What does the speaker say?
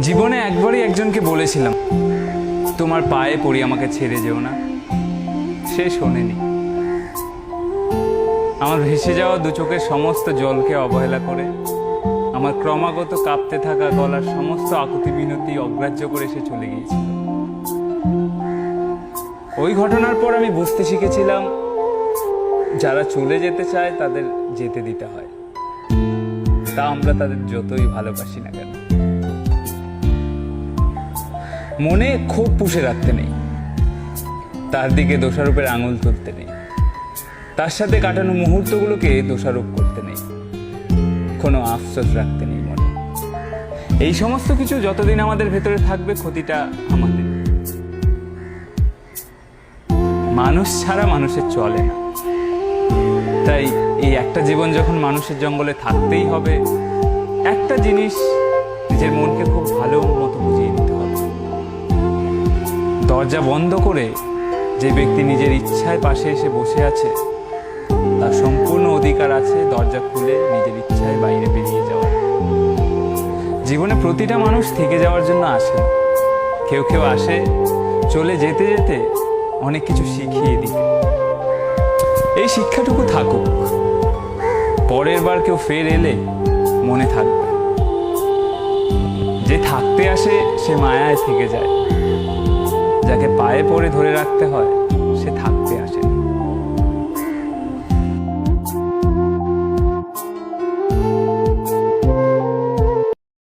জীবনে একবারই একজনকে বলেছিলাম, তোমার পায়ে পড়ি আমাকে ছেড়ে যেও না। সে শোনেনি। আমার ভেসে যাওয়া দু চোখের সমস্ত জলকে অবহেলা করে, আমার ক্রমাগত কাঁপতে থাকা গলার সমস্ত আকুতি মিনতি অগ্রাহ্য করে সে চলে গিয়েছিল। ওই ঘটনার পর আমি বুঝতে শিখেছিলাম, যারা চলে যেতে চায় তাদের যেতে দিতে হয়, তা আমরা তাদের যতই ভালোবাসি না কেন। মনে ক্ষোভ পুষে রাখতে নেই, তার দিকে দোষারোপের আঙুল তুলতে নেই, তার সাথে কাটানো মুহূর্তগুলোকে দোষারোপ করতে নেই, কোনো আফসোস রাখতে নেই মনে। এই সমস্ত কিছু যতদিন আমাদের ভেতরে থাকবে, ক্ষতিটা আমাদের। মানুষ ছাড়া মানুষের চলে না। তাই এই একটা জীবন যখন মানুষের জঙ্গলে থাকতেই হবে, একটা জিনিস নিজের মনকে খুব ভালো মতো বুঝিয়ে নিতে হবে। দরজা বন্ধ করে যে ব্যক্তি নিজের ইচ্ছায় পাশে এসে বসে আছে, তার সম্পূর্ণ অধিকার আছে দরজা খুলে নিজের ইচ্ছায় বাইরে বেরিয়ে যাওয়ার। জীবনে প্রতিটা মানুষ থেকে যাওয়ার জন্য আসে না। কেউ কেউ আসে চলে যেতে যেতে অনেক কিছু শিখিয়ে দিতে। এই শিক্ষাটুকু থাকুক, পরের বার কেউ ফের এলে মনে থাকবে। যে থাকতে আসে সে মায়ায় থেকে যায়, যাকে পায়ে পড়ে ধরে রাখতে হয় সে থাকে।